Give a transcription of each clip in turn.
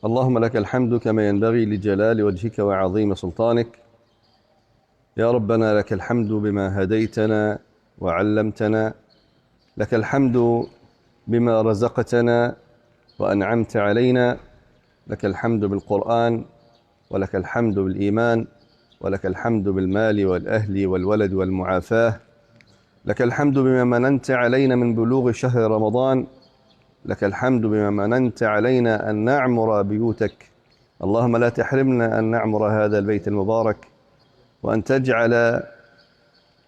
اللهم لك الحمد كما ينبغي لجلال وجهك وعظيم سلطانك. يا ربنا لك الحمد بما هديتنا وعلمتنا، لك الحمد بما رزقتنا وأنعمت علينا، لك الحمد بالقرآن، ولك الحمد بالإيمان، ولك الحمد بالمال والأهل والولد والمعافاة، لك الحمد بما مننت علينا من بلوغ شهر رمضان، لك الحمد بما مننت علينا أن نعمر بيوتك. اللهم لا تحرمنا أن نعمر هذا البيت المبارك، وأن تجعل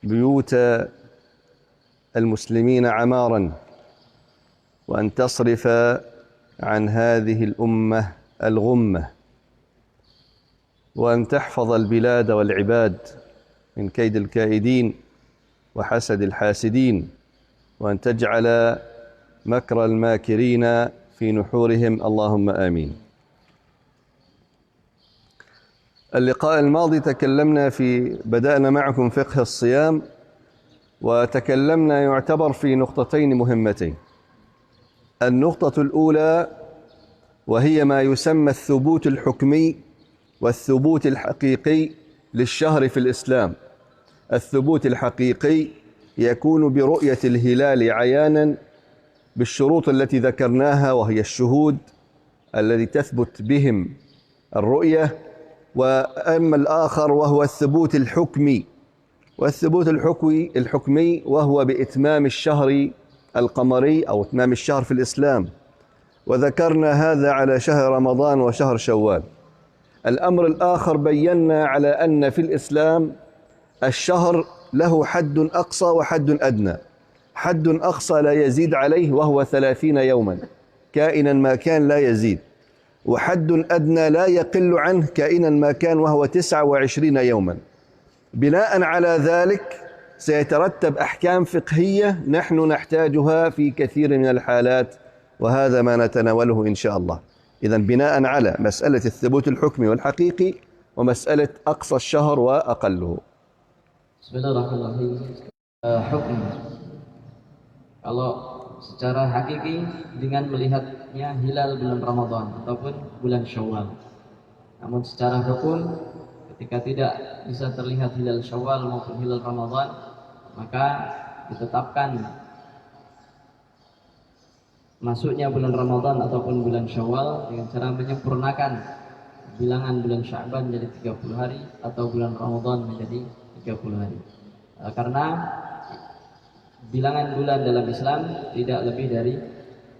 بيوت المسلمين عمارا، وأن تصرف عن هذه الأمة الغمة، وأن تحفظ البلاد والعباد من كيد الكائدين وحسد الحاسدين، وأن تجعل مكر الماكرين في نحورهم، اللهم آمين. اللقاء الماضي بدأنا معكم فقه الصيام، وتكلمنا يعتبر في نقطتين مهمتين. النقطة الأولى وهي ما يسمى الثبوت الحكمي والثبوت الحقيقي للشهر في الإسلام. الثبوت الحقيقي يكون برؤية الهلال عيانا بالشروط التي ذكرناها، وهي الشهود الذي تثبت بهم الرؤية. وأما الآخر وهو الثبوت الحكمي، والثبوت الحكمي وهو بإتمام الشهر القمري أو إتمام الشهر في الإسلام، وذكرنا هذا على شهر رمضان وشهر شوال. الأمر الآخر بينا على أن في الإسلام الشهر له حد أقصى وحد أدنى. حد أقصى لا يزيد عليه وهو 30 يوما كائنا ما كان لا يزيد، وحد أدنى لا يقل عنه كائنا ما كان وهو 29 يوما. بناء على ذلك سيترتب أحكام فقهية نحن نحتاجها في كثير من الحالات، وهذا ما نتناوله إن شاء الله. إذن بناء على مسألة الثبوت الحكمي والحقيقي ومسألة أقصى الشهر وأقله. بسم الله الرحمن الرحيم. Hukum kalau secara hakiki dengan melihatnya hilal bulan Ramadan ataupun bulan Syawal. Namun secara hukum ketika tidak bisa terlihat hilal Syawal maupun hilal Ramadan, maka ditetapkan masuknya bulan Ramadan ataupun bulan Syawal dengan cara menyempurnakan bilangan bulan Sya'ban menjadi 30 hari atau bulan Ramadan menjadi 30 hari. Karena bilangan bulan dalam Islam tidak lebih dari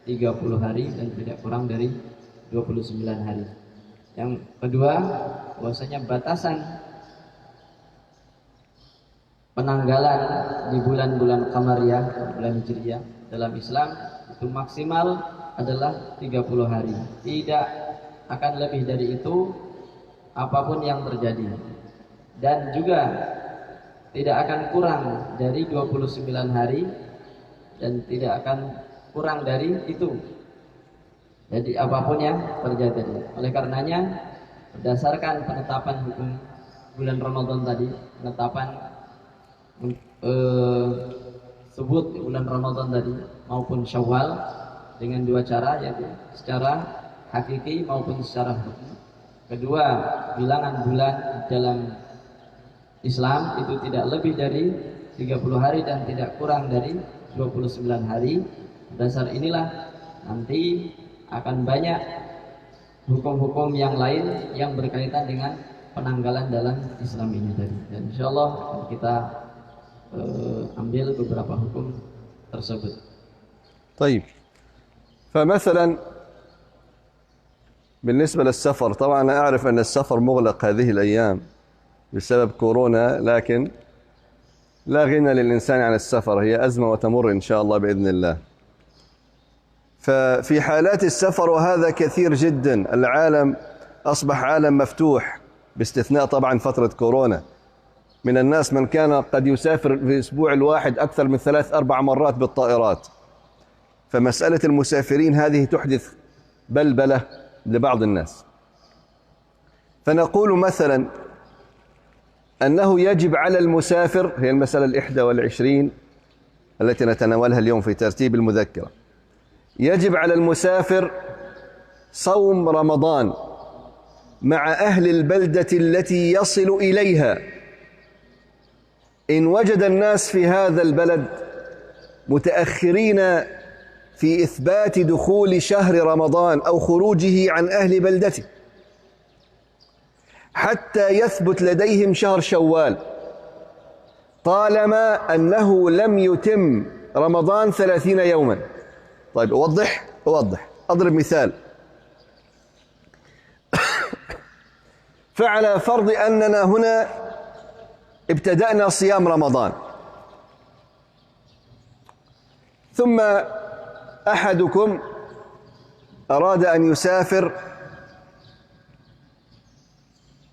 30 hari dan tidak kurang dari 29 hari. Yang kedua, bahwasanya batasan penanggalan di bulan-bulan Qamariyah, bulan Hijriyah dalam Islam itu maksimal adalah 30 hari. Tidak akan lebih dari itu apapun yang terjadi. Dan juga tidak akan kurang dari 29 hari dan tidak akan kurang dari itu. Jadi apapun yang terjadi. Oleh karenanya berdasarkan penetapan hukum bulan Ramadan tadi, penetapan sebut bulan Ramadan tadi maupun Syawal dengan dua cara, yaitu secara hakiki maupun secara hukum. Kedua, bilangan bulan dalam Islam itu tidak lebih dari 30 hari dan tidak kurang dari 29 hari. Dasar inilah nanti akan banyak hukum-hukum yang lain yang berkaitan dengan penanggalan dalam Islam ini tadi. Dan insyaallah kita ambil beberapa hukum tersebut. طيب، فمثلا بالنسبة للسفر، طبعا أنا أعرف أن السفر مغلق هذه الأيام بسبب كورونا، لكن لا غنى للإنسان عن السفر، هي أزمة وتمر إن شاء الله بإذن الله. ففي حالات السفر، وهذا كثير جدا، العالم أصبح عالم مفتوح باستثناء طبعا فترة كورونا. من الناس من كان قد يسافر في الأسبوع الواحد أكثر من 3-4 مرات بالطائرات. فمسألة المسافرين هذه تحدث بلبلة لبعض الناس. فنقول مثلا أنه يجب على المسافر، هي المسألة 21 التي نتناولها اليوم في ترتيب المذكرة، يجب على المسافر صوم رمضان مع أهل البلدة التي يصل إليها، إن وجد الناس في هذا البلد متأخرين في إثبات دخول شهر رمضان أو خروجه عن أهل بلدته حتى يثبت لديهم شهر شوال، طالما أنه لم يتم رمضان 30 يوما. طيب أوضح أضرب مثال. فعلى فرض أننا هنا ابتدأنا صيام رمضان، ثم أحدكم أراد أن يسافر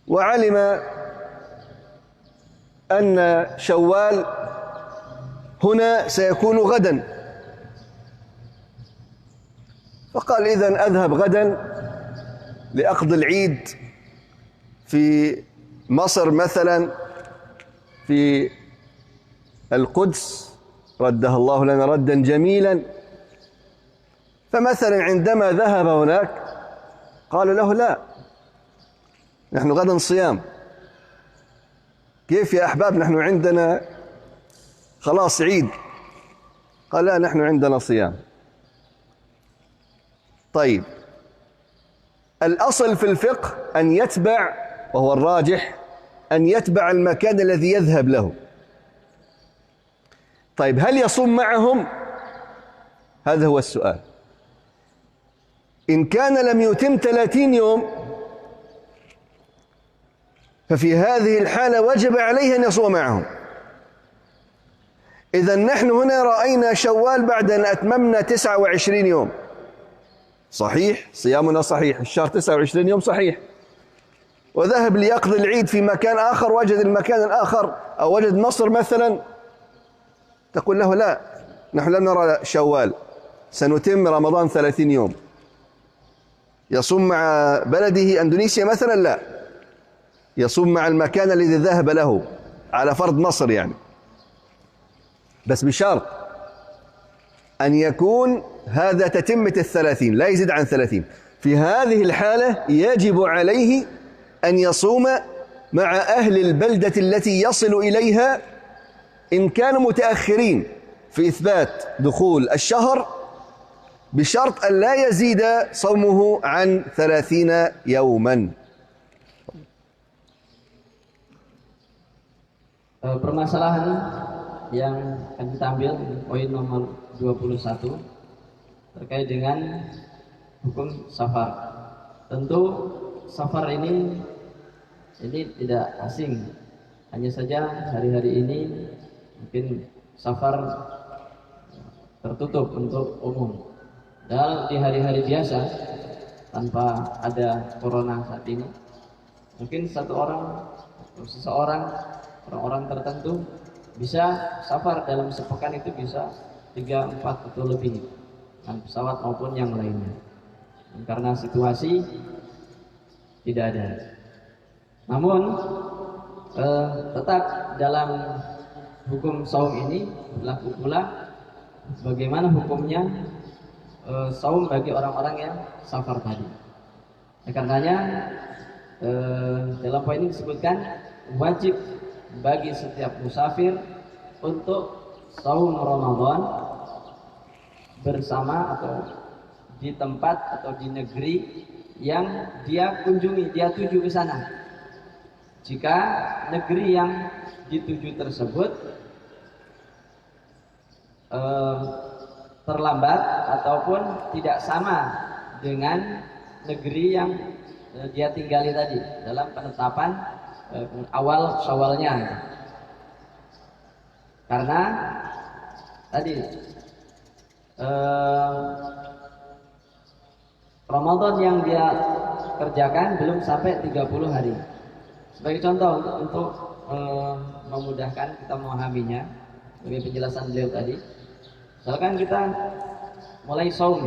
وعلم أن شوال هنا سيكون غدا، فقال إذن أذهب غدا لأقضي العيد في مصر مثلا، في القدس، ردها الله لنا ردا جميلا. فمثلا عندما ذهب هناك قال له لا، نحن غدا صيام. كيف يا أحباب، نحن عندنا خلاص عيد. قال لا، نحن عندنا صيام. طيب الأصل في الفقه أن يتبع، وهو الراجح، أن يتبع المكان الذي يذهب له. طيب هل يصوم معهم؟ هذا هو السؤال. إن كان لم يتم 30 يوم ففي هذه الحالة وجب عليه أن يصوم معهم. إذن نحن هنا رأينا شوال بعد أن أتممنا 29 يوم، صحيح، صيامنا صحيح، الشهر 29 يوم صحيح، وذهب ليقضي العيد في مكان آخر، وجد المكان الآخر أو وجد مصر مثلا، تقول له لا، نحن لم نرى شوال، سنتم رمضان 30 يوم. يصوم مع بلده أندونيسيا مثلا؟ لا، يصوم مع المكان الذي ذهب له، على فرض مصر يعني، بس بشرط أن يكون هذا تتمة 30، لا يزيد عن 30. في هذه الحالة يجب عليه أن يصوم مع أهل البلدة التي يصل إليها إن كانوا متأخرين في إثبات دخول الشهر، بشرط أن لا يزيد صومه عن 30 يوما. Permasalahan yang akan kita ambil poin nomor 21 terkait dengan hukum safar. Tentu safar ini tidak asing, hanya saja hari-hari ini mungkin safar tertutup untuk umum. Dan di hari-hari biasa tanpa ada corona saat ini, mungkin satu orang atau seseorang, orang-orang tertentu bisa safar dalam sepekan itu bisa 3, 4 atau lebih dengan pesawat maupun yang lainnya. Dan karena situasi tidak ada. Namun tetap dalam hukum saum ini berlaku pula bagaimana hukumnya saum bagi orang-orang yang safar tadi. Karenanya dalam poin ini disebutkan wajib bagi setiap musafir untuk saum Ramadan bersama atau di tempat atau di negeri yang dia kunjungi, dia tuju ke sana. Jika negeri yang dituju tersebut terlambat ataupun tidak sama dengan negeri yang dia tinggali tadi dalam penetapan awal Syawalnya. Karena tadi Ramadan yang dia kerjakan belum sampai 30 hari. Sebagai contoh untuk memudahkan kita memahaminya, sebagai penjelasan beliau tadi, misalkan kita mulai saum,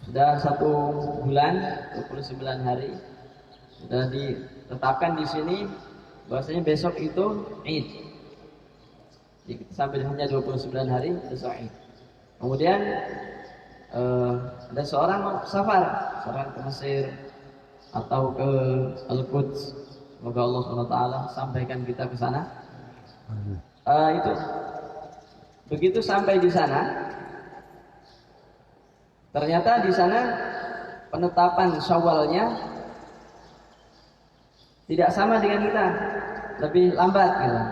sudah 1 bulan 29 hari, sudah ditetapkan di sini bahwasanya besok itu Id. Jadi sampai hanya 29 hari besok Id. Kemudian ada seorang mau safar ke Mesir atau ke Al-Quds, semoga Allah SWT sampaikan kita ke sana. Itu begitu sampai di sana, ternyata di sana penetapan Syawalnya tidak sama dengan kita, lebih lambat gitu.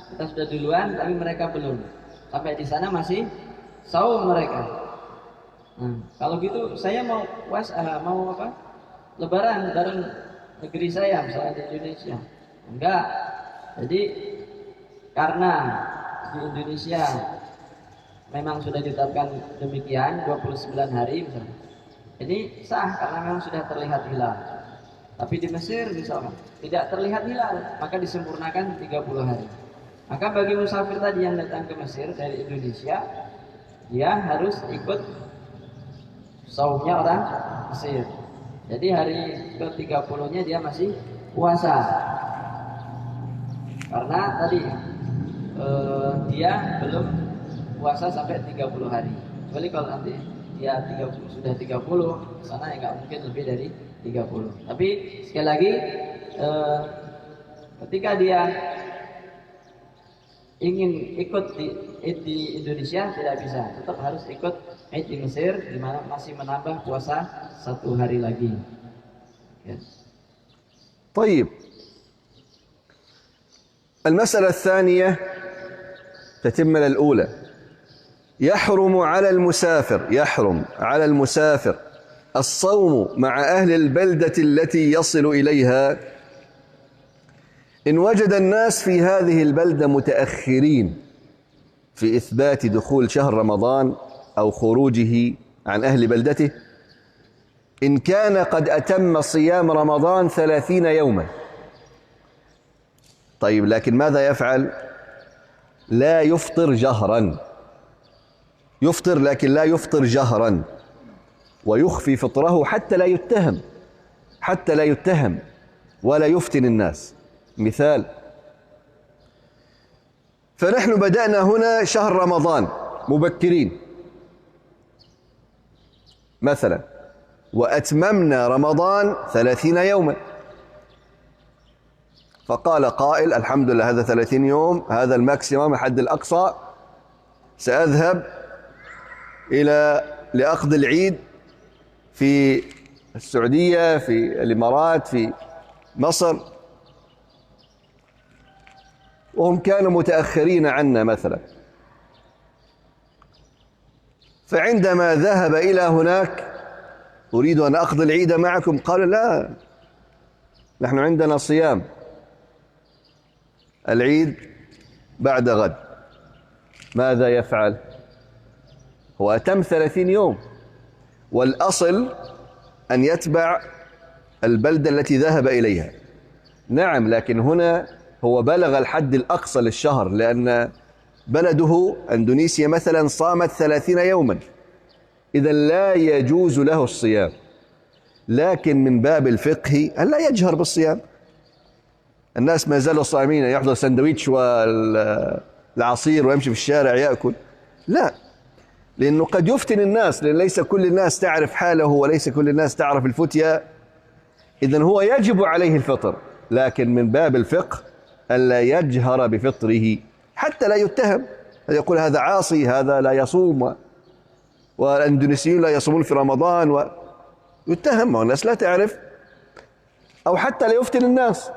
Kita sudah duluan, tapi mereka belum. Sampai di sana masih saum mereka. Nah, kalau gitu saya mau Lebaran bareng negeri saya, misalnya di Indonesia. Enggak. Jadi karena di Indonesia memang sudah ditetapkan demikian 29 hari misalnya. Ini sah karena memang sudah terlihat hilal. Tapi di Mesir misalnya tidak terlihat hilal, maka disempurnakan 30 hari. Maka bagi musafir tadi yang datang ke Mesir dari Indonesia, dia harus ikut saumnya orang Mesir. Jadi hari ke-30-nya dia masih puasa. Karena tadi dia belum puasa sampai 30 hari. Kecuali kalau nanti dia sudah 30, sana ya nggak mungkin lebih dari 30. Tapi sekali lagi ketika dia ingin ikut di Indonesia tidak bisa, tetap harus ikut Id di Mesir, di mana masih menambah puasa 1 hari lagi. Ya. طيب المسألة الثانية تتم الأولى. يحرم على المسافر الصوم مع أهل البلدة التي يصل إليها إن وجد الناس في هذه البلدة متأخرين في إثبات دخول شهر رمضان أو خروجه عن أهل بلدته، إن كان قد أتم صيام رمضان 30 يوما. طيب لكن ماذا يفعل؟ لا يفطر جهرا، يفطر لكن لا يفطر جهرا، ويخفي فطره حتى لا يتهم ولا يفتن الناس. مثال: فنحن بدأنا هنا شهر رمضان مبكرين مثلا، وأتممنا رمضان 30 يوما، فقال قائل: الحمد لله هذا 30 يوم، هذا الماكسيمم، الحد الأقصى، سأذهب لأخذ العيد في السعودية، في الإمارات، في مصر، وهم كانوا متأخرين عنا مثلا. فعندما ذهب إلى هناك: أريد أن أقضي العيد معكم، قالوا: لا، نحن عندنا صيام، العيد بعد غد. ماذا يفعل؟ هو أتم 30 يوم، والأصل أن يتبع البلدة التي ذهب إليها. نعم، لكن هنا هو بلغ الحد الأقصى للشهر، لأن بلده أندونيسيا مثلا صامت 30 يوما، إذا لا يجوز له الصيام. لكن من باب الفقه أن لا يجهر بالصيام. الناس ما زالوا صائمين، يحضر سندويتش والعصير ويمشي في الشارع يأكل، لا، لأنه قد يفتن الناس، لأن ليس كل الناس تعرف حاله وليس كل الناس تعرف الفتية، إذن هو يجب عليه الفطر، لكن من باب الفقه ألا يجهر بفطره حتى لا يتهم، يقول هذا عاصي، هذا لا يصوم، والأندونيسيون لا يصومون في رمضان، ويتهم، والناس لا تعرف، أو حتى لا يفتن الناس.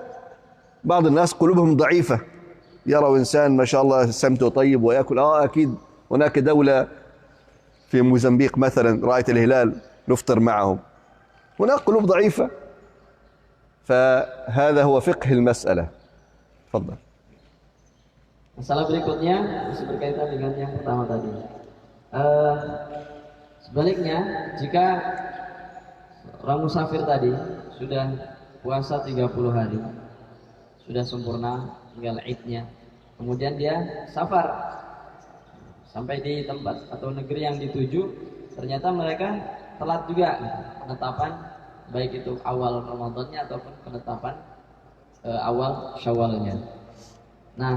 بعض الناس قلوبهم ضعيفة، يروا إنسان ما شاء الله سمته طيب ويأكل، أكيد هناك دولة في موزمبيق مثلا رأيت الهلال نفطر معهم، هناك قلوب ضعيفة. فهذا هو فقه المسألة. تفضل. Masalah berikutnya masih berkaitan dengan yang pertama tadi. Sebaliknya, jika orang musafir tadi sudah puasa 30 hari, sudah sempurna, tinggal idnya, kemudian dia safar sampai di tempat atau negeri yang dituju, ternyata mereka telat juga penetapan, baik itu awal Ramadannya ataupun penetapan awal Syawalnya. Nah,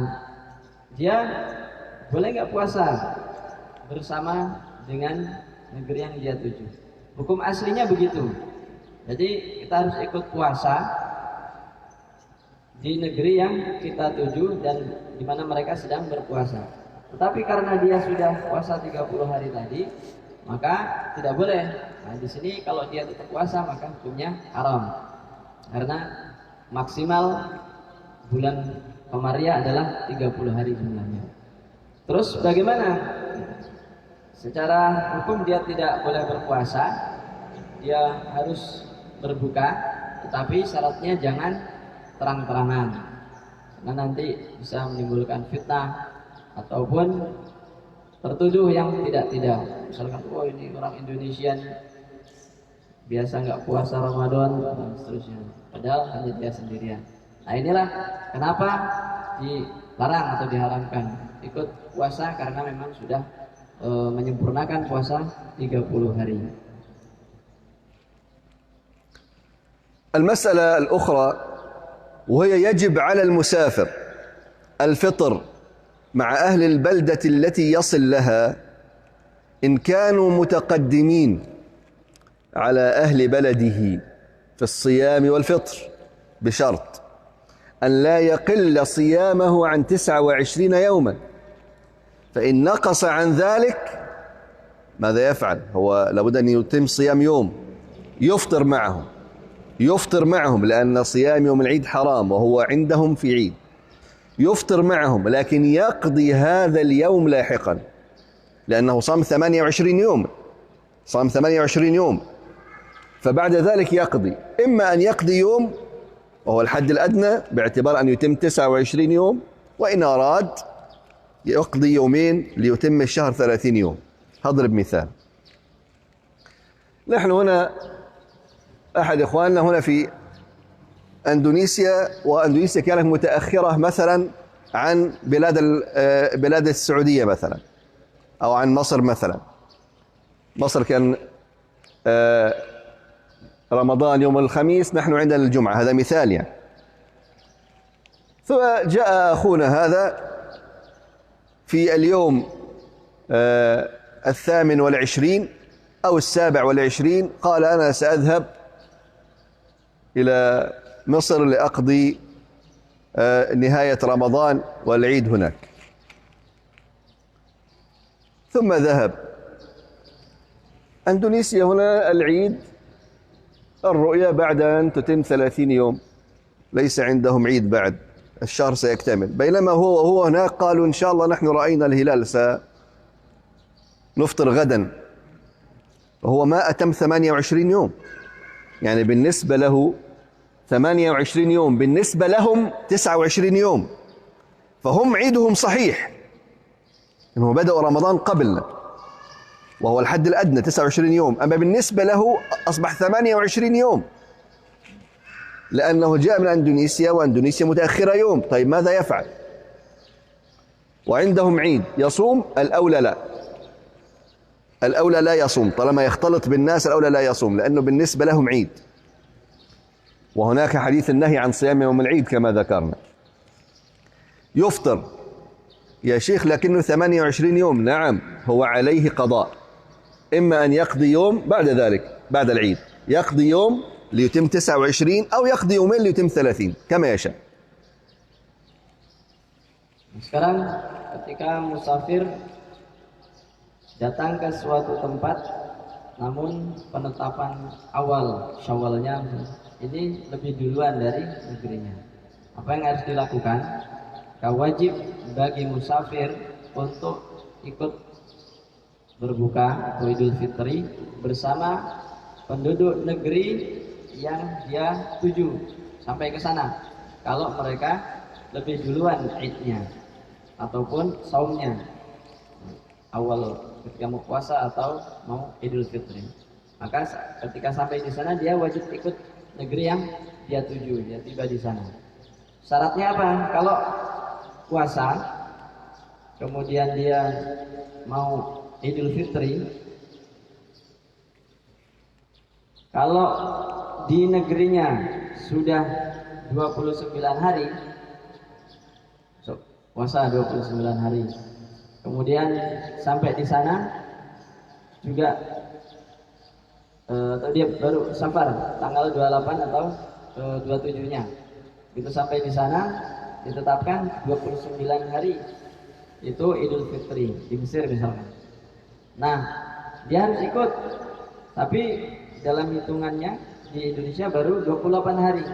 dia boleh nggak puasa bersama dengan negeri yang dia tuju. Hukum aslinya begitu. Jadi kita harus ikut puasa di negeri yang kita tuju dan di mana mereka sedang berpuasa. Tetapi karena dia sudah puasa 30 hari tadi, maka tidak boleh. Nah, di sini kalau dia tetap puasa maka hukumnya haram. Karena maksimal bulan Qamariah adalah 30 hari jumlahnya. Terus bagaimana? Secara hukum dia tidak boleh berpuasa, dia harus berbuka, tetapi syaratnya jangan terang-terangan, karena nanti bisa menimbulkan fitnah ataupun tertuduh yang tidak-tidak. Misalkan, oh ini orang Indonesia biasa nggak puasa Ramadan dan seterusnya, padahal hanya dia sendirian. Nah inilah kenapa dilarang atau diharamkan ikut puasa, karena memang sudah menyempurnakan puasa 30 hari. المسألة الأخرى وهي يجب على المسافر الفطر مع أهل البلدة التي يصل لها إن كانوا متقدمين على أهل بلده في الصيام والفطر، بشرط أن لا يقل صيامه عن 29 يوما، فإن نقص عن ذلك ماذا يفعل؟ هو لابد أن يتم صيام يوم، يفطر معهم لأن صيام يوم العيد حرام وهو عندهم في عيد، يفطر معهم لكن يقضي هذا اليوم لاحقا، لأنه صام 28 يوم، صام 28 يوم، فبعد ذلك يقضي، إما أن يقضي يوم وهو الحد الأدنى باعتبار أن يتم 29 يوم، وإن أراد يقضي يومين ليتم الشهر 30 يوم. هضرب مثال. نحن هنا أحد إخواننا هنا في أندونيسيا، وأندونيسيا كانت متأخرة مثلا عن بلاد السعودية مثلا، أو عن مصر مثلا. مصر كان رمضان يوم الخميس، نحن عندنا الجمعة، هذا مثال يعني. فجاء أخونا هذا في اليوم 28 أو 27 قال أنا سأذهب إلى مصر لأقضي نهاية رمضان والعيد هناك. ثم ذهب أندونيسيا، هنا العيد الرؤية بعد أن تتم 30 يوم، ليس عندهم عيد بعد، الشهر سيكتمل. بينما هو هناك قالوا إن شاء الله نحن رأينا الهلال سنفطر غدا، وهو ما أتم 28 يوم. يعني بالنسبة له 28 يوم، بالنسبة لهم 29 يوم، فهم عيدهم صحيح إنه بدأوا رمضان قبلنا وهو الحد الأدنى 29 يوم، أما بالنسبة له أصبح 28 يوم لأنه جاء من أندونيسيا، وأندونيسيا متأخرة يوم. طيب ماذا يفعل؟ وعندهم عيد، يصوم؟ الأولى لا، الأولى لا يصوم، طالما يختلط بالناس الأولى لا يصوم، لأنه بالنسبة لهم عيد، وهناك حديث النهي عن صيام يوم العيد كما ذكرنا. يفطر يا شيخ لكنه 28 يوم، نعم هو عليه قضاء، إما أن يقضي يوم بعد ذلك بعد العيد، يقضي يوم ليتم 29 أو يقضي يومين ليتم 30 كما يشاء. Sekarang ketika musafir datang ke suatu tempat, namun penetapan awal Syawalnya ini lebih duluan dari negerinya, apa yang harus dilakukan? Wajib bagi musafir untuk ikut berbuka atau Idul Fitri bersama penduduk negeri yang dia tuju sampai ke sana, kalau mereka lebih duluan Idnya ataupun saumnya, awal ketika mau puasa atau mau Idul Fitri. Maka ketika sampai di sana dia wajib ikut negeri yang dia tuju, dia tiba di sana. Syaratnya apa? Kalau puasa kemudian dia mau Idul Fitri, kalau di negerinya sudah 29 hari, puasa 29 hari, kemudian sampai di sana juga atau dia baru safar tanggal 28 atau 27-nya. Itu sampai di sana ditetapkan 29 hari itu Idul Fitri di Mesir misalkan. Nah, dia harus ikut. Tapi dalam hitungannya di Indonesia baru 28 hari.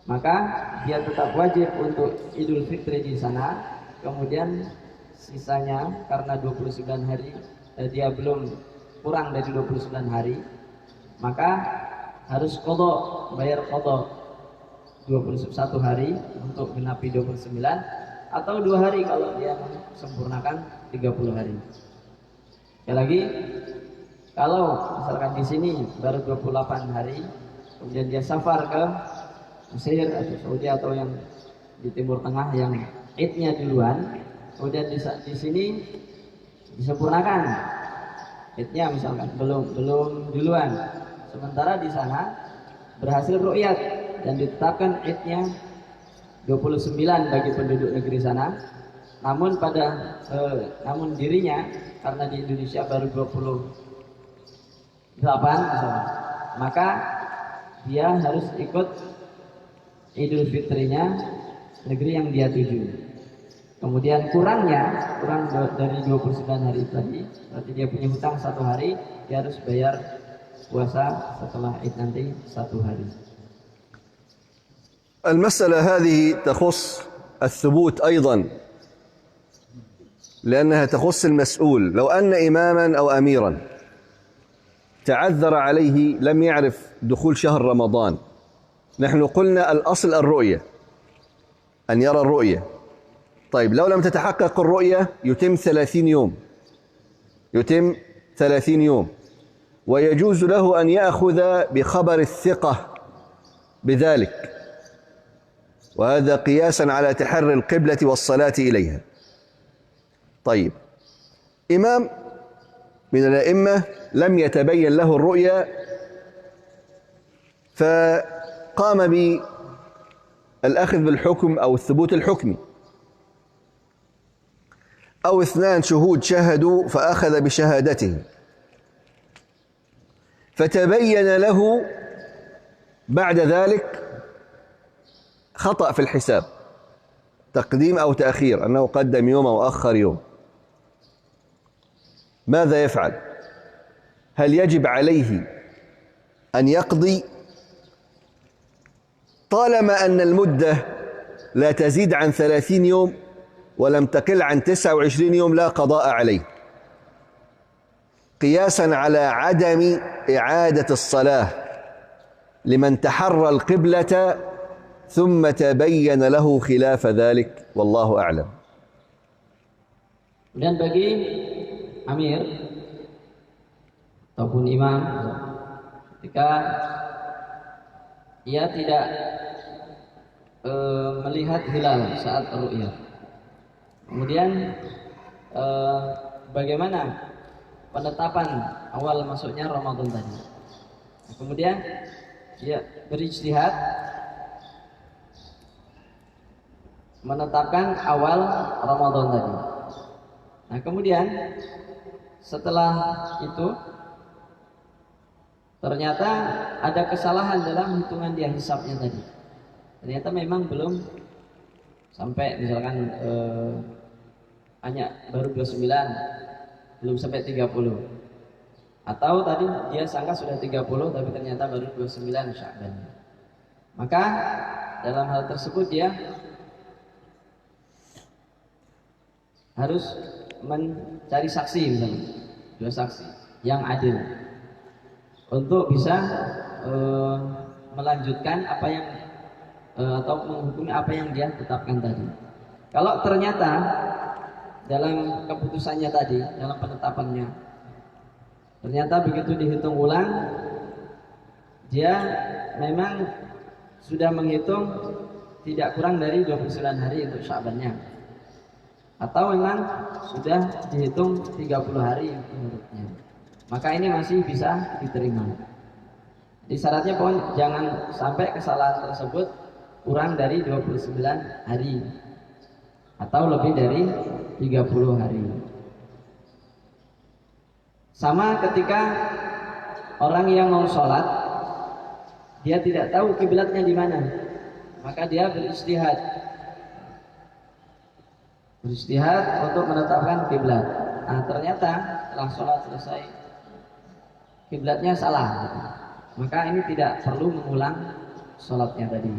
Maka dia tetap wajib untuk Idul Fitri di sana. Kemudian sisanya karena 29 hari dia belum kurang dari 29 hari, maka harus qadha, bayar qadha 21 hari untuk genapi 29 atau 2 hari kalau dia sempurnakan 30 hari. Sekali lagi, kalau misalkan di sini baru 28 hari, kemudian dia safar ke Mesir atau Saudi atau yang di Timur Tengah yang idnya duluan, kemudian di sini disempurnakan idnya misalkan belum duluan, sementara di sana berhasil ru'yat dan ditetapkan idnya 29 bagi penduduk negeri sana, namun namun dirinya karena di Indonesia baru 28 misalkan, maka dia harus ikut Idul Fitrinya negeri yang dia tuju. Kemudian kurang dari 29 hari tadi, berarti dia punya hutang 1 hari, dia harus bayar puasa setelah Id nanti 1 hari. المسألة هذه تخص الثبوت أيضا، لأنها تخص المسؤول. لو أن إماما أو أميرا تعذر عليه لم يعرف دخول شهر رمضان، نحن قلنا الأصل الرؤية، أن يرى الرؤية. طيب لو لم تتحقق الرؤية يتم 30 يوم، ويجوز له أن يأخذ بخبر الثقة بذلك، وهذا قياسا على تحري القبلة والصلاة إليها. طيب إمام من الأئمة لم يتبين له الرؤيا فقام بالأخذ بالحكم أو الثبوت الحكمي، أو 2 شهود شهدوا فأخذ بشهادته، فتبين له بعد ذلك خطأ في الحساب، تقديم أو تأخير، أنه قدم يوم أو أخر يوم، ماذا يفعل؟ هل يجب عليه أن يقضي طالما أن المدة لا تزيد عن 30 يوم ولم تقل عن 29 يوم؟ لا قضاء عليه، قياسا على عدم إعادة الصلاة لمن تحرى القبلة ثم تبين له خلاف ذلك، والله أعلم. Dan bagi amir ataupun imam, ketika ia tidak melihat hilal saat ru'yah, kemudian bagaimana penetapan awal masuknya Ramadan tadi? Kemudian dia berijtihad menetapkan awal Ramadan tadi. Nah, kemudian setelah itu ternyata ada kesalahan dalam hitungan dia hisabnya tadi. Ternyata memang belum sampai, misalkan hanya baru 29, belum sampai 30. Atau tadi dia sangka sudah 30 tapi ternyata baru 29 Sya'ban. Maka dalam hal tersebut dia harus mencari saksi, misalnya 2 saksi yang adil untuk bisa melanjutkan apa yang atau menghukumi apa yang dia tetapkan tadi. Kalau ternyata dalam keputusannya tadi, dalam penetapannya, ternyata begitu dihitung ulang dia memang sudah menghitung tidak kurang dari 29 hari untuk Sya'bannya, atau memang sudah dihitung 30 hari menurutnya, maka ini masih bisa diterima. Di syaratnya pokoknya jangan sampai kesalahan tersebut kurang dari 29 hari atau lebih dari 30 hari. Sama ketika orang yang mau sholat, dia tidak tahu kiblatnya di mana, maka dia beristihad untuk menetapkan kiblat. Nah, ternyata setelah sholat selesai kiblatnya salah, maka ini tidak perlu mengulang sholatnya tadi,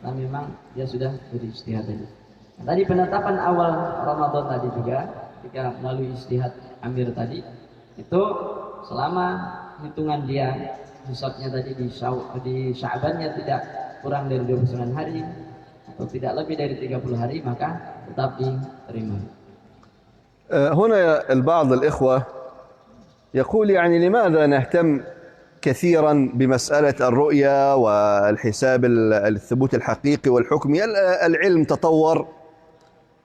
karena memang dia sudah beristihad tadi. Nah, tadi penetapan awal Ramadan tadi juga ketika melalui istihad Amir tadi itu selama hitungan dia hisabnya tadi di Sya'bannya tidak kurang dari 29 hari atau tidak lebih dari 30 hari, maka tetap diterima. هنا بعض الإخوة يقول يعني لماذا نهتم كثيرا بمسألة الرؤية والحساب الثبوت الحقيقي والحكمي؟ العلم تطور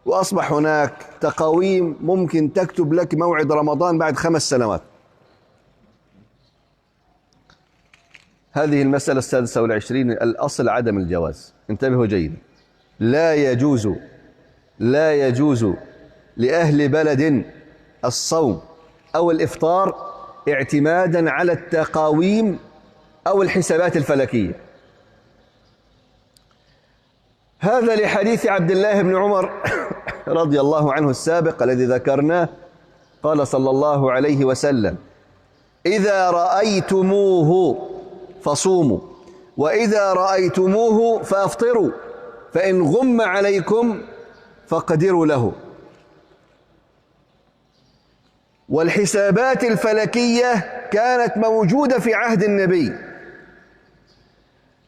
وأصبح هناك تقاويم ممكن تكتب لك موعد رمضان بعد 5 سنوات. هذه المسألة السادسة والعشرين، الأصل عدم الجواز. انتبهوا جيدا، لا يجوز لأهل بلد الصوم أو الإفطار اعتمادا على التقاويم أو الحسابات الفلكية. هذا لحديث عبد الله بن عمر رضي الله عنه السابق الذي ذكرناه، قال صلى الله عليه وسلم: إذا رأيتموه فصوموا وإذا رأيتموه فأفطروا فإن غم عليكم فاقدروا له. والحسابات الفلكية كانت موجودة في عهد النبي.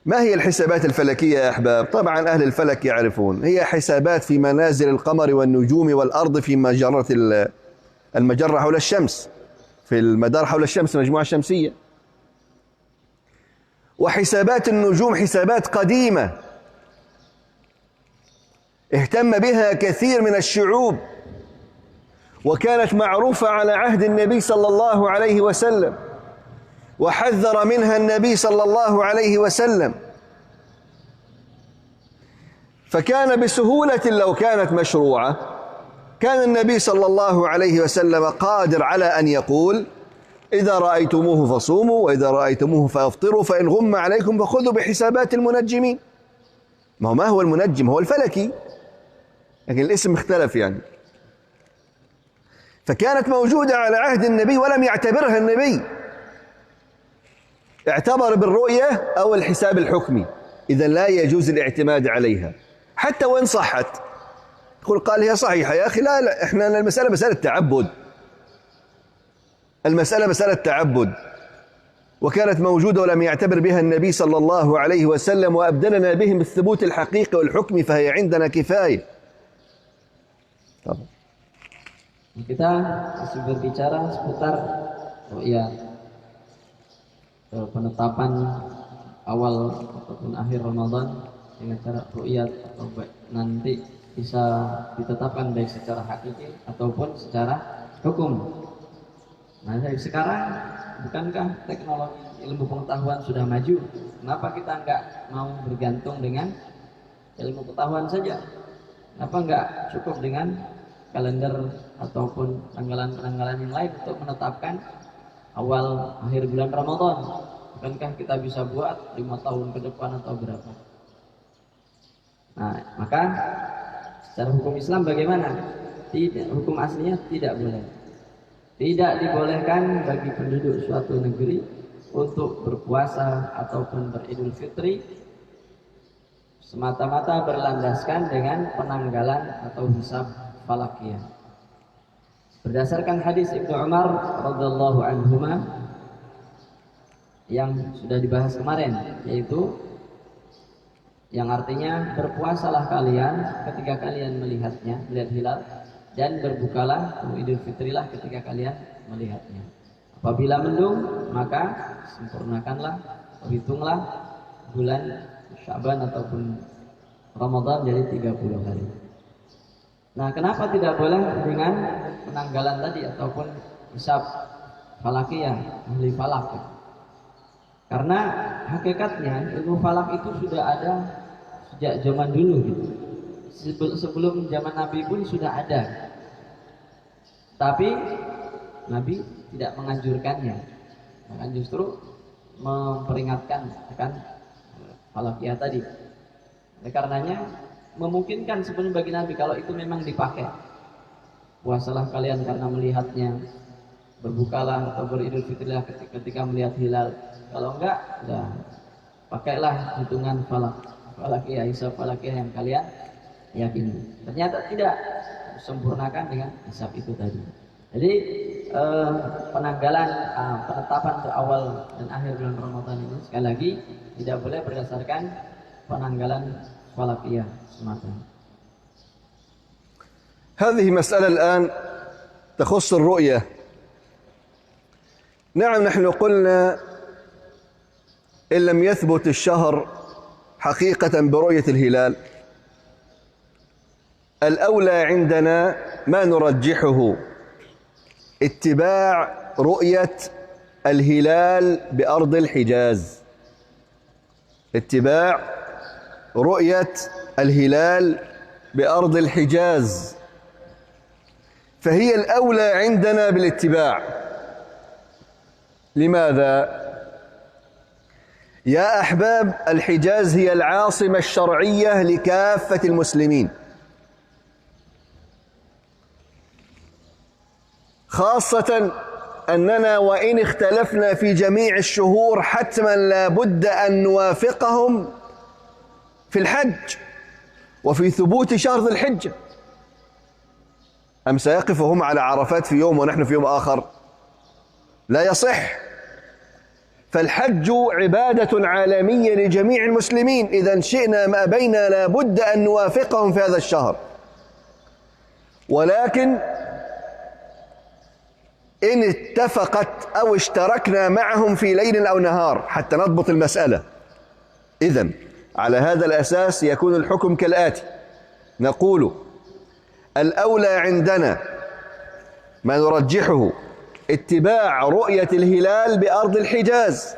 ما هي الحسابات الفلكية يا أحباب؟ طبعا أهل الفلك يعرفون، هي حسابات في منازل القمر والنجوم والأرض في مجرة المجرة حول الشمس، في المدار حول الشمس، المجموعة الشمسية. وحسابات النجوم حسابات قديمة اهتم بها كثير من الشعوب، وكانت معروفة على عهد النبي صلى الله عليه وسلم، وحذر منها النبي صلى الله عليه وسلم. فكان بسهولة لو كانت مشروعة كان النبي صلى الله عليه وسلم قادر على أن يقول: إذا رأيتموه فصوموا وإذا رأيتموه فأفطروا فإن غم عليكم فخذوا بحسابات المنجمين. ما هو المنجم؟ هو الفلكي، لكن الاسم اختلف يعني. فكانت موجودة على عهد النبي ولم يعتبرها النبي، اعتبر بالرؤية أو الحساب الحكمي. إذا لا يجوز الاعتماد عليها حتى وإن صحت. قال هي صحيحة يا أخي، لا إحنا المسألة مسألة تعبد، المسألة مسألة تعبد، وكانت موجودة ولم يعتبر بها النبي صلى الله عليه وسلم، وأبدلنا بهم الثبوت الحقيقي والحكمي، فهي عندنا كفاية. طبعا. Kita masih berbicara seputar ru'yah, penetapan awal ataupun akhir Ramadan dengan cara ru'yah, atau nanti bisa ditetapkan baik secara hakiki ataupun secara hukum. Nah, sekarang bukankah teknologi ilmu pengetahuan sudah maju? Kenapa kita enggak mau bergantung dengan ilmu pengetahuan saja? Kenapa enggak cukup dengan kalender ataupun tanggalan-tanggalan yang lain untuk menetapkan awal akhir bulan Ramadan? Bukankah kita bisa buat 5 tahun ke depan atau berapa? Nah, maka secara hukum Islam bagaimana? Tidak, hukum aslinya tidak boleh. Tidak dibolehkan bagi penduduk suatu negeri untuk berpuasa ataupun beridul fitri semata-mata berlandaskan dengan penanggalan atau hisab falakiyah. Berdasarkan hadis Ibnu Umar radhiyallahu anhuma yang sudah dibahas kemarin, yaitu yang artinya berpuasalah kalian ketika kalian melihat hilal, dan berbukalah Idul Fitrilah ketika kalian melihatnya. Apabila mendung, maka sempurnakanlah, hitunglah bulan Sya'ban ataupun Ramadan jadi 30 hari. Nah, kenapa tidak boleh dengan penanggalan tadi ataupun hisab falakiyah, ahli falak? Karena hakikatnya ilmu falak itu sudah ada sejak zaman dulu gitu. Sebelum zaman Nabi pun sudah ada, tapi Nabi tidak menganjurkannya. Bahkan justru memperingatkan akan falakiyah tadi. Oleh karenanya memungkinkan sebenarnya bagi Nabi kalau itu memang dipakai. Puasalah kalian karena melihatnya, berbukalah atau beridul fitrilah ketika melihat hilal. Kalau enggak, udah pakailah hitungan falakiyah, hisab falakiyah yang kalian yakini. Ternyata tidak, sempurnakan dengan hisab itu tadi. Jadi penanggalan penetapan awal dan akhir bulan Ramadan ini sekali lagi tidak boleh berdasarkan penanggalan falakiyah semata. هذه مسألة الآن تخص الرؤية. نعم، نحن قلنا إن لم يثبت الشهر حقيقة برؤية الهلال، الأولى عندنا ما نرجحه اتباع رؤية الهلال بأرض الحجاز، اتباع رؤية الهلال بأرض الحجاز، فهي الأولى عندنا بالاتباع. لماذا؟ يا أحباب، الحجاز هي العاصمة الشرعية لكافة المسلمين، خاصة أننا وإن اختلفنا في جميع الشهور حتما لا بد أن نوافقهم في الحج وفي ثبوت شهر ذي الحجة. أم سيقف هم على عرفات في يوم ونحن في يوم آخر؟ لا يصح. فالحج عبادة عالمية لجميع المسلمين، إذا شئنا ما أبينا لا بد أن نوافقهم في هذا الشهر. ولكن إن اتفقت أو اشتركنا معهم في ليل أو نهار حتى نضبط المسألة، إذن على هذا الأساس يكون الحكم كالآتي: نقول الأولى عندنا ما نرجحه اتباع رؤية الهلال بأرض الحجاز،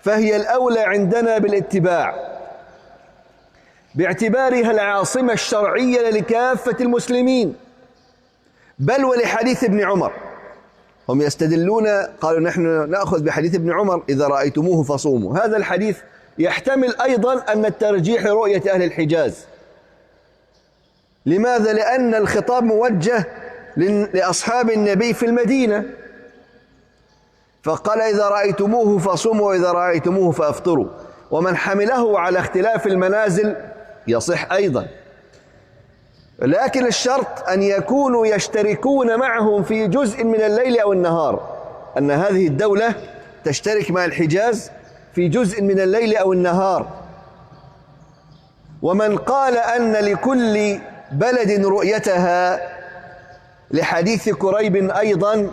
فهي الأولى عندنا بالاتباع باعتبارها العاصمة الشرعية لكافة المسلمين، بل ولحديث ابن عمر. هم يستدلون، قالوا نحن نأخذ بحديث ابن عمر: إذا رأيتموه فصوموا. هذا الحديث يحتمل أيضا أن الترجيح رؤية أهل الحجاز. لماذا؟ لأن الخطاب موجه لأصحاب النبي في المدينة، فقال: إذا رأيتموه فصوموا وإذا رأيتموه فأفطروا. ومن حمله على اختلاف المنازل يصح أيضا، لكن الشرط أن يكونوا يشتركون معهم في جزء من الليل أو النهار، أن هذه الدولة تشترك مع الحجاز في جزء من الليل أو النهار. ومن قال أن لكل بلد رؤيتها لحديث كريب أيضا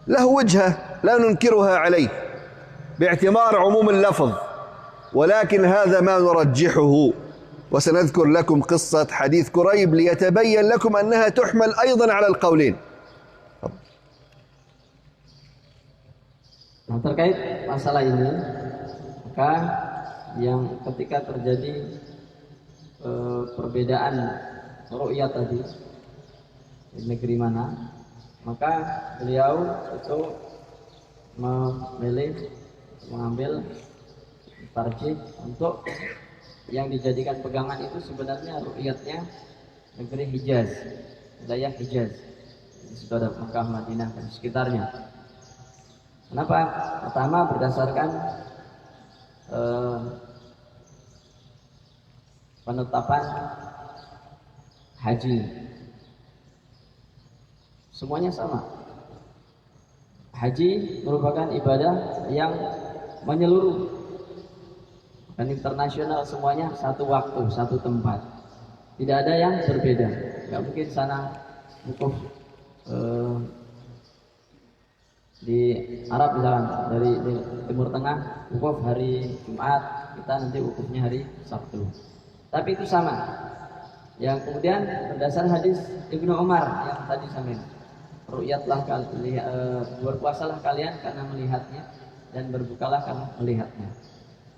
له وجهة لا ننكرها عليه باعتبار عموم اللفظ، ولكن هذا ما نرجحه. وسنذكر لكم قصة حديث كريب ليتبين لكم أنها تحمل أيضا على القولين. Nah, terkait masalah ini, maka yang ketika terjadi perbedaan ru'yah tadi di negeri mana, maka beliau itu mengambil tarjih untuk yang dijadikan pegangan itu sebenarnya ru'yatnya negeri Hijaz, wilayah Hijaz, di sekitar Mekah, Madinah dan sekitarnya. Kenapa? Pertama, berdasarkan penetapan haji, semuanya sama. Haji merupakan ibadah yang menyeluruh dan internasional, semuanya satu waktu, satu tempat, tidak ada yang berbeda. Nggak mungkin sana wukuf di Arab misalkan, dari Timur Tengah wukuf hari Jumat, kita nanti wukufnya hari Sabtu. Tapi itu sama. Yang kemudian berdasar hadis Ibnu Umar yang tadi sampaikan, ru'yatlah berpuasalah kalian karena melihatnya dan berbukalah karena melihatnya.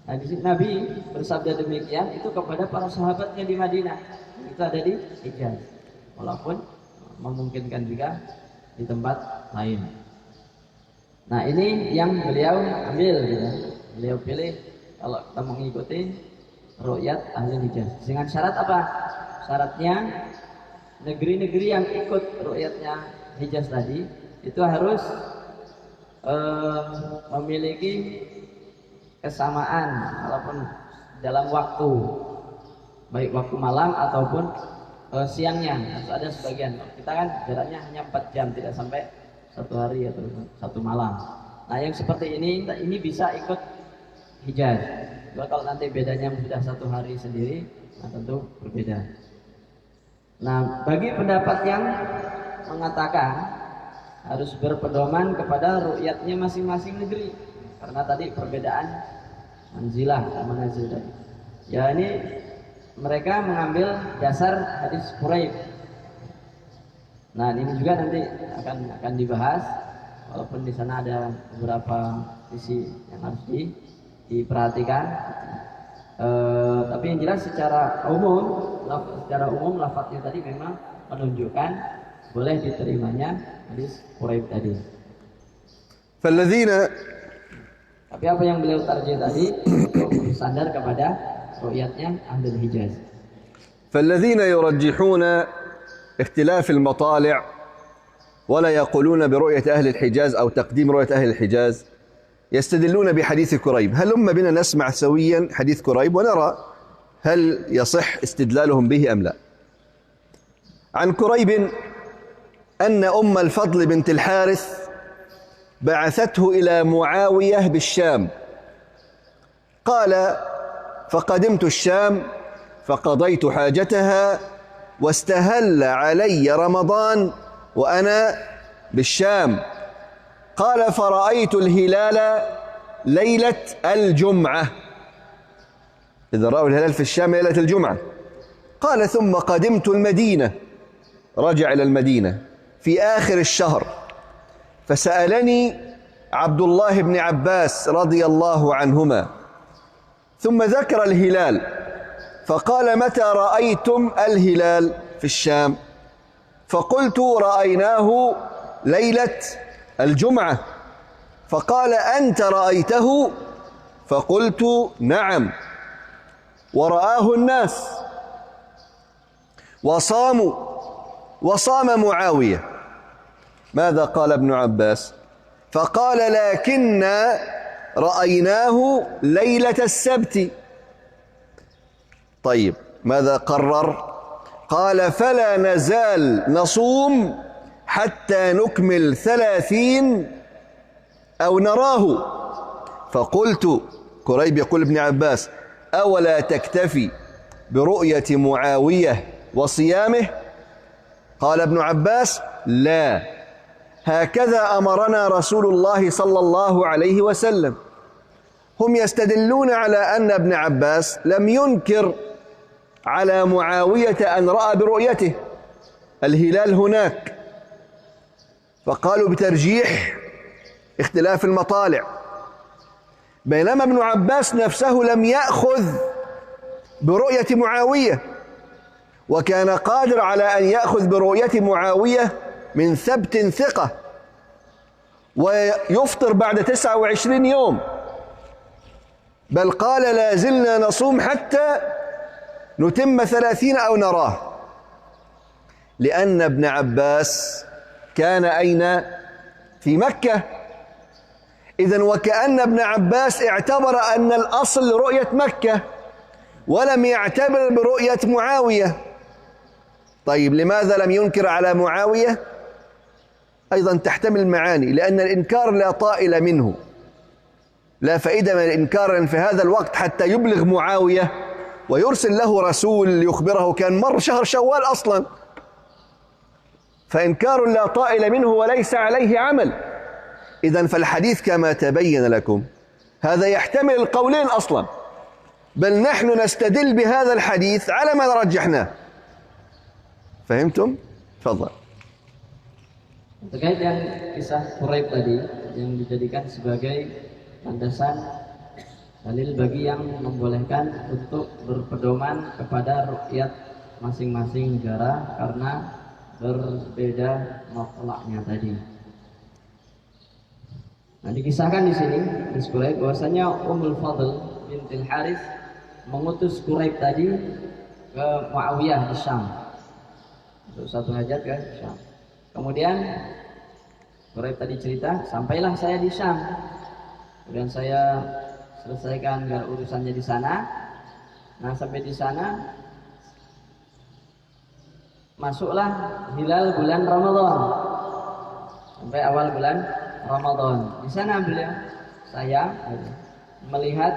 Nah, di sini Nabi bersabda demikian itu kepada para sahabatnya di Madinah. Itu ada di Hijaz. Walaupun memungkinkan juga di tempat lain. Nah ini yang beliau ambil gitu. Beliau pilih kalau kita mengikuti ru'yat ahli Hijaz. Dengan syarat apa? Syaratnya negeri-negeri yang ikut ru'yatnya Hijaz tadi itu harus memiliki kesamaan walaupun dalam waktu, baik waktu malam ataupun siangnya. Harus ada sebagian. Kita kan jaraknya hanya 4 jam, tidak sampai 1 hari atau 1 malam. Nah yang seperti ini bisa ikut Hijaz. Kalau nanti bedanya sudah 1 hari sendiri, nah tentu berbeda. Nah bagi pendapat yang mengatakan harus berpedoman kepada ru'yatnya masing-masing negeri, karena tadi perbedaan manzilah dan manazil tadi. Ya ini mereka mengambil dasar hadis Quraib. Nah ini juga nanti akan dibahas, walaupun di sana ada beberapa sisi yang harus diperhatikan. Tapi yang jelas secara umum lafadznya tadi memang menunjukkan boleh diterimanya hadis Quraib tadi. Tapi apa yang beliau tarjih tadi untuk bersandar kepada ru'yatnya Ahlul Hijaz. فالذين يرجحون اختلاف المطالع ولا يقولون برؤية أهل الحجاز أو تقديم رؤية أهل الحجاز يستدلون بحديث كريب. هلم بنا نسمع سويا حديث كريب ونرى هل يصح استدلالهم به أم لا. عن كريب أن أم الفضل بنت الحارث بعثته إلى معاوية بالشام. قال: فقدمت الشام فقضيت حاجتها واستهل علي رمضان وأنا بالشام. قال: فرأيت الهلال ليلة الجمعة. إذا رأوا الهلال في الشام ليلة الجمعة. قال: ثم قدمت المدينة، رجع إلى المدينة في آخر الشهر، فسألني عبد الله بن عباس رضي الله عنهما، ثم ذكر الهلال فقال: متى رأيتم الهلال في الشام؟ فقلت: رأيناه ليلة الجمعة. فقال: أنت رأيته؟ فقلت: نعم. ورآه الناس وصام معاوية. ماذا قال ابن عباس؟ فقال: لكننا رأيناه ليلة السبت. طيب ماذا قرر؟ قال: فلا نزال نصوم حتى نكمل 30 أو نراه. فقلت، كريب يقول ابن عباس: أولا تكتفي برؤية معاوية وصيامه؟ قال ابن عباس: لا، هكذا أمرنا رسول الله صلى الله عليه وسلم. هم يستدلون على أن ابن عباس لم ينكر على معاوية أن رأى برؤيته الهلال هناك، فقالوا بترجيح اختلاف المطالع، بينما ابن عباس نفسه لم يأخذ برؤية معاوية، وكان قادر على أن يأخذ برؤية معاوية من ثبت ثقة ويفطر بعد 29 يوم، بل قال: لا زلنا نصوم حتى نتم 30 أو نراه، لأن ابن عباس كان أين؟ في مكة. إذن وكأن ابن عباس اعتبر أن الأصل رؤية مكة ولم يعتبر برؤية معاوية. طيب لماذا لم ينكر على معاوية؟ أيضا تحتمل معاني، لأن الإنكار لا طائل منه، لا فائدة من الإنكار في هذا الوقت حتى يبلغ معاوية ويرسل له رسول ليخبره، كان مر شهر شوال أصلا، فإنكار لا طائل منه وليس عليه عمل. إذن فالحديث كما تبين لكم هذا يحتمل القولين أصلا، بل نحن نستدل بهذا الحديث على ما رجحناه. فهمتم؟ تفضل. Terkait yang kisah Quraib tadi yang dijadikan sebagai landasan dalil bagi yang membolehkan untuk berpedoman kepada ru'yat masing-masing negara karena berbeda matlaknya tadi. Nah, dikisahkan di sini di Quraib bahwasanya Ummul Fadl bintil Harith mengutus Quraib tadi ke Muawiyah di Syam untuk satu hajat ke Syam. Kemudian Quraib tadi cerita, sampailah saya di Syam. Kemudian saya selesaikan urusannya di sana. Nah, sampai di sana masuklah hilal bulan Ramadan. Sampai awal bulan Ramadan. Di sana saya melihat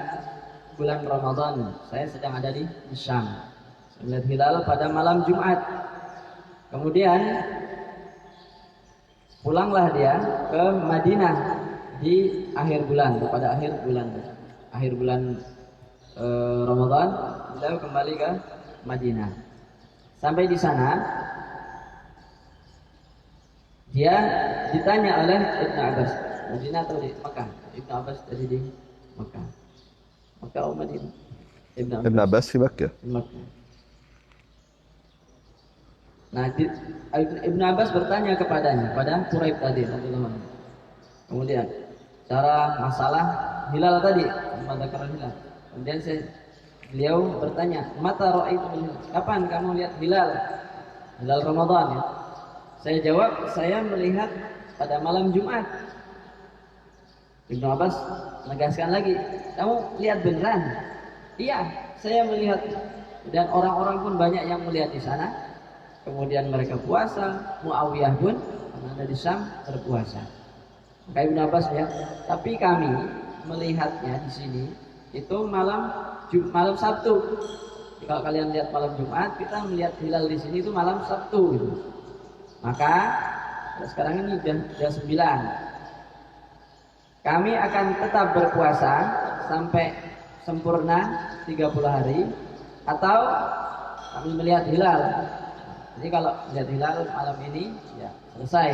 bulan Ramadan. Saya sedang ada di Syam. Saya melihat hilal pada malam Jumat. Kemudian pulanglah dia ke Madinah di akhir bulan, pada akhir bulan Ramadan, beliau kembali ke Madinah. Sampai di sana dia ditanya oleh Ibnu Abbas, Madinah atau di Mekah? Ibnu Abbas tadi di Mekah. Mekah atau Madinah? Ibn Abbas di Mekah. Nah, Ibnu Abbas bertanya kepadanya, pada Quraib tadi, kemudian cara masalah hilal tadi, hilal. Kemudian beliau bertanya, mata ra'aitu hilal? Kapan kamu lihat hilal Ramadan ya? Saya jawab, saya melihat pada malam Jumat. Ibnu Abbas menegaskan lagi, kamu lihat beneran? Iya, saya melihat. Dan orang-orang pun banyak yang melihat di sana. Kemudian mereka puasa, Muawiyah pun karena ada di Syam berpuasa. Maka Ibnu Abbas ya, tapi kami melihatnya di sini itu malam Sabtu. Kalau kalian lihat malam Jumat, kita melihat hilal di sini itu malam Sabtu gitu. Maka sekarang ini jam 9. Kami akan tetap berpuasa sampai sempurna 30 hari atau kami melihat hilal. Jadi kalau melihat hilal malam ini ya selesai.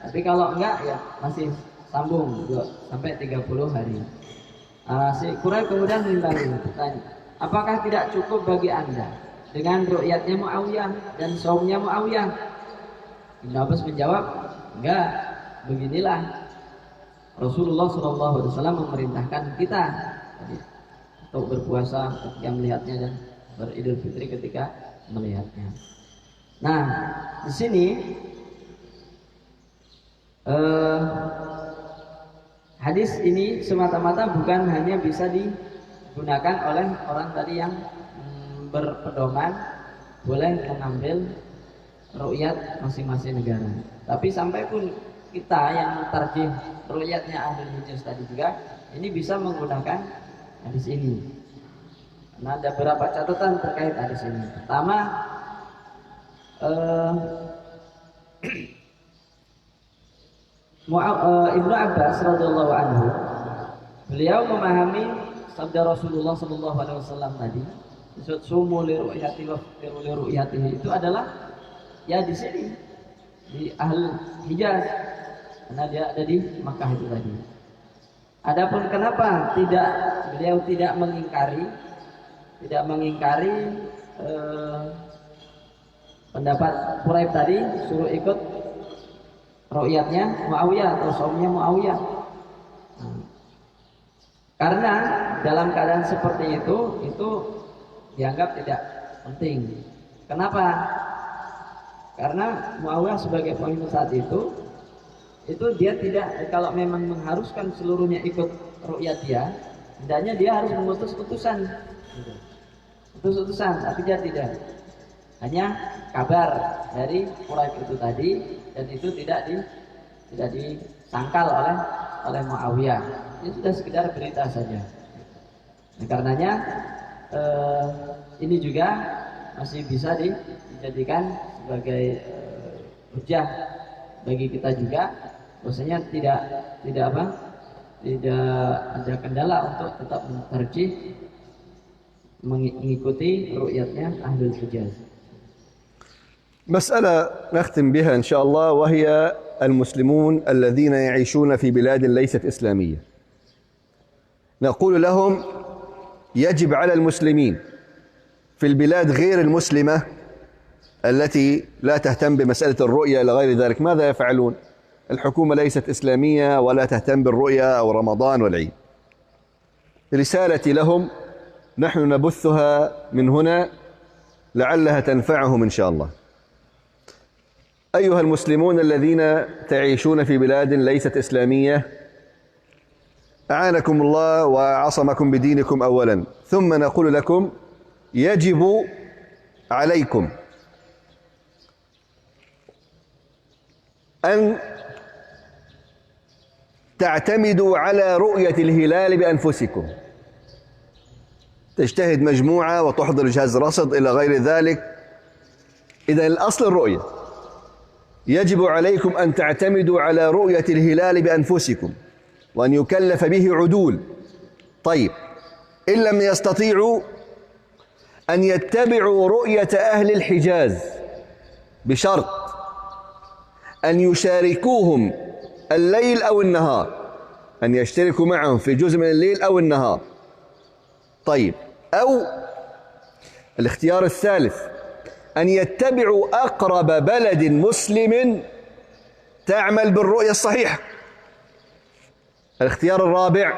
Tapi kalau enggak ya masih sambung sampai 30 hari. Si Quraib kemudian bertanya, apakah tidak cukup bagi anda dengan ru'yatnya Muawiyah dan saumnya Muawiyah? Ibnu Abbas menjawab, enggak, beginilah Rasulullah SAW memerintahkan kita untuk berpuasa ketika melihatnya dan beridul fitri ketika melihatnya. Nah, di sini hadis ini semata-mata bukan hanya bisa digunakan oleh orang tadi yang berpedoman boleh mengambil ru'yat masing-masing negara. Tapi sampai pun kita yang mentarjih ru'yatnya Ahlul Hijaz tadi juga ini bisa menggunakan hadis ini. Karena ada beberapa catatan terkait hadis ini. Pertama, Ibnu Abbas radhiyallahu anhu, beliau memahami sabda Rasulullah sallallahu alaihi wasallam tadi, sumu li ru'yati wa firu li ru'yatihi, itu adalah ya di sini di Ahlul Hijaz karena dia ada di Makkah itu tadi. Adapun kenapa beliau tidak mengingkari pendapat Quraib tadi suruh ikut ru'yatnya Muawiyah atau saumnya Muawiyah. Karena dalam keadaan seperti itu dianggap tidak penting. Kenapa? Karena Muawiyah sebagai pemimpin saat itu dia tidak, kalau memang mengharuskan seluruhnya ikut ru'yat dia, hendaknya dia harus mengutus utusan. Tapi dia tidak. Hanya kabar dari Quraib itu tadi, dan itu tidak disangkal oleh Muawiyah. Ini sudah sekedar berita saja. Nah, karenanya ini juga masih bisa dijadikan sebagai hujah bagi kita juga, bahwasanya tidak ada kendala untuk tetap mentarjih mengikuti ru'yatnya Ahlul Hijaz. مسألة نختم بها إن شاء الله، وهي المسلمون الذين يعيشون في بلاد ليست إسلامية. نقول لهم يجب على المسلمين في البلاد غير المسلمة التي لا تهتم بمسألة الرؤية إلى غير ذلك، ماذا يفعلون؟ الحكومة ليست إسلامية ولا تهتم بالرؤية أو رمضان والعيد. رسالتي لهم نحن نبثها من هنا لعلها تنفعهم إن شاء الله. أيها المسلمون الذين تعيشون في بلاد ليست إسلامية، أعانكم الله وعصمكم بدينكم أولا، ثم نقول لكم يجب عليكم أن تعتمدوا على رؤية الهلال بأنفسكم. تجتهد مجموعة وتحضر جهاز رصد إلى غير ذلك. إذن الأصل الرؤية. يجب عليكم أن تعتمدوا على رؤية الهلال بأنفسكم وأن يكلف به عدول. طيب، إن لم يستطيعوا أن يتبعوا رؤية أهل الحجاز بشرط أن يشاركوهم الليل أو النهار، أن يشتركوا معهم في جزء من الليل أو النهار. طيب، أو الاختيار الثالث أن يتبعوا أقرب بلد مسلم تعمل بالرؤية الصحيحة. الاختيار الرابع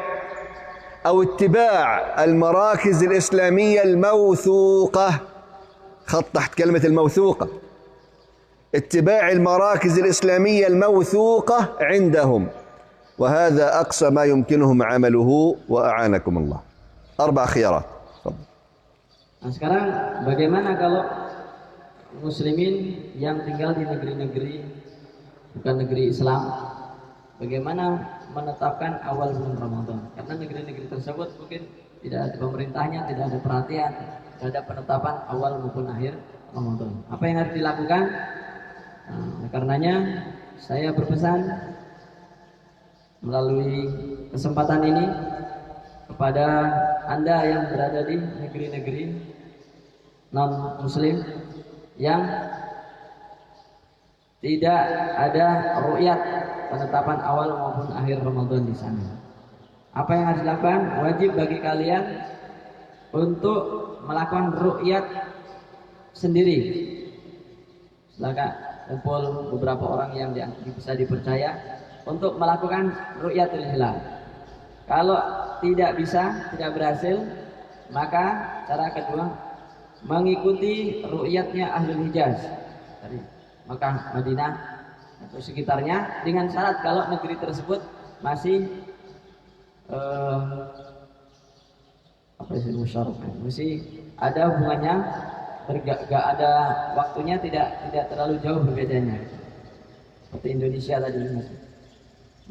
أو اتباع المراكز الإسلامية الموثوقة، خط تحت كلمة الموثوقة، اتباع المراكز الإسلامية الموثوقة عندهم، وهذا أقصى ما يمكنهم عمله وأعانكم الله. 4 خيارات. Nah, sekarang bagaimana kalau muslimin yang tinggal di negeri-negeri bukan negeri Islam, bagaimana menetapkan awal bulan Ramadan? Karena negeri-negeri tersebut mungkin tidak ada pemerintahnya, tidak ada perhatian terhadap penetapan awal maupun akhir Ramadan. Apa yang harus dilakukan? Nah, karenanya saya berpesan melalui kesempatan ini kepada Anda yang berada di negeri-negeri non-muslim yang tidak ada ru'yat penetapan awal maupun akhir Ramadan di sana. Apa yang harus dilakukan? Wajib bagi kalian untuk melakukan ru'yat sendiri. Silakan kumpul beberapa orang yang bisa dipercaya untuk melakukan ru'yatul hilal. Kalau tidak bisa, tidak berhasil, maka cara kedua mengikuti ru'yatnya Ahlul Hijaz dari Makkah, Madinah atau sekitarnya, dengan syarat kalau negeri tersebut masih masih ada hubungannya, gak ada waktunya, tidak terlalu jauh berbedanya seperti Indonesia tadi.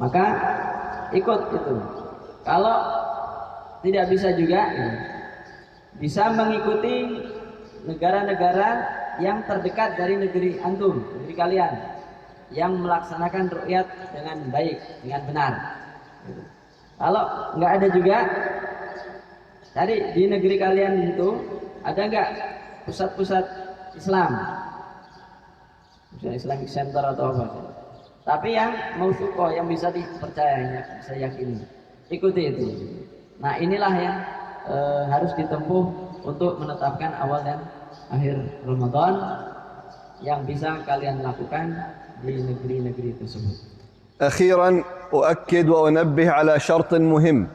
Maka ikut itu. Kalau tidak bisa juga, bisa mengikuti negara-negara yang terdekat dari negeri antum, negeri kalian, yang melaksanakan ru'yat dengan baik, dengan benar. Kalau nggak ada juga, cari di negeri kalian itu ada nggak pusat-pusat Islam, misalnya Islamic Center atau apa, tapi yang mausuqah, yang bisa dipercaya, bisa yakini, ikuti itu. Nah, inilah yang harus ditempuh untuk menetapkan awal dan akhir Ramadan yang bisa kalian lakukan di negeri-negeri tersebut. أخيرا أؤكد وأنبه على شرط مهم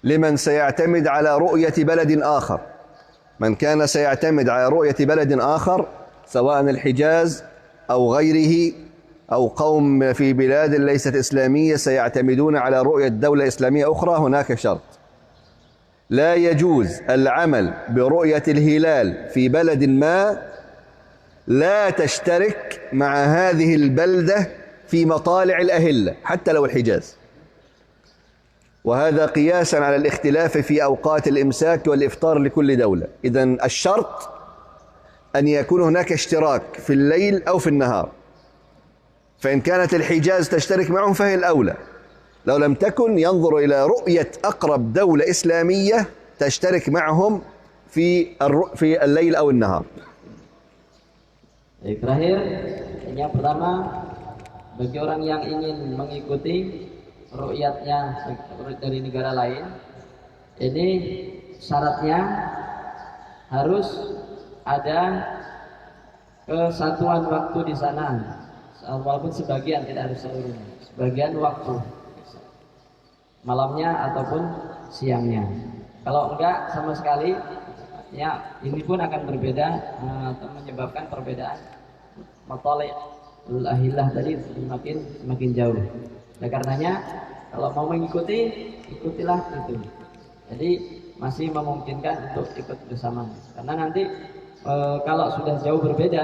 لمن سيعتمد على رؤية بلد آخر. من كان سيعتمد على رؤية بلد آخر سواء الحجاز أو غيره أو قوم في بلاد ليست إسلامية سيعتمدون على رؤية دولة إسلامية أخرى، هناك شرط: لا يجوز العمل برؤية الهلال في بلد ما لا تشترك مع هذه البلدة في مطالع الأهلة حتى لو الحجاز، وهذا قياسا على الاختلاف في أوقات الإمساك والإفطار لكل دولة. إذن الشرط أن يكون هناك اشتراك في الليل أو في النهار، فإن كانت الحجاز تشترك معهم فهي الأولى. لو لم تكن ينظر إلى رؤية أقرب دولة إسلامية تشترك معهم في الليل أو النهار. Terakhir, yang pertama, bagi orang yang ingin mengikuti ru'yatnya dari negara lain, ini syaratnya harus ada kesatuan waktu di sana, walaupun sebagian, tidak harus seluruhnya, sebagian waktu malamnya ataupun siangnya. Kalau enggak sama sekali, ya ini pun akan berbeda atau menyebabkan perbedaan mathalul ahillah tadi semakin jauh. Oleh karenanya kalau mau mengikuti, ikutilah itu. Jadi masih memungkinkan untuk ikut bersama. Karena nanti kalau sudah jauh berbeda,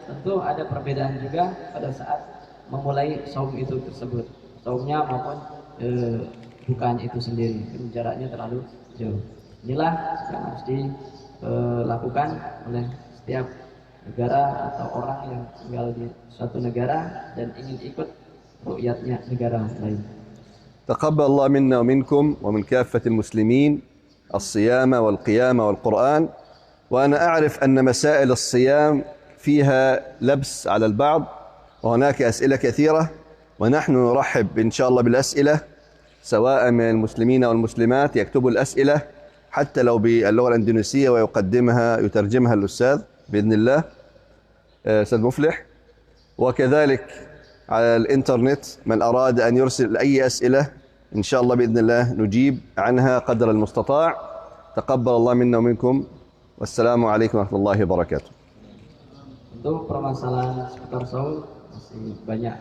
tentu ada perbedaan juga pada saat memulai saum itu tersebut. Saumnya maupun bukaan itu sendiri, jaraknya terlalu jauh. Inilah yang harus dilakukan oleh setiap negara atau orang yang tinggal di suatu negara dan ingin ikut ru'yatnya negara lain. تقبل الله منا ومنكم ومن كافة المسلمين الصيام والقيام والقرآن. وأنا أعرف أن مسائل الصيام فيها لبس على البعض وهناك أسئلة كثيرة، ونحن نرحب إن شاء الله بالأسئلة سواء من المسلمين والمسلمات يكتبوا الأسئلة حتى لو باللغة الإندونيسية يترجمها الأستاذ بإذن الله أستاذ مفلح. وكذلك على الإنترنت من أراد أن يرسل أي أسئلة إن شاء الله بإذن الله نجيب عنها قدر المستطاع. تقبل الله منا ومنكم والسلام عليكم ورحمة الله وبركاته. Untuk permasalahan seputar saum masih banyak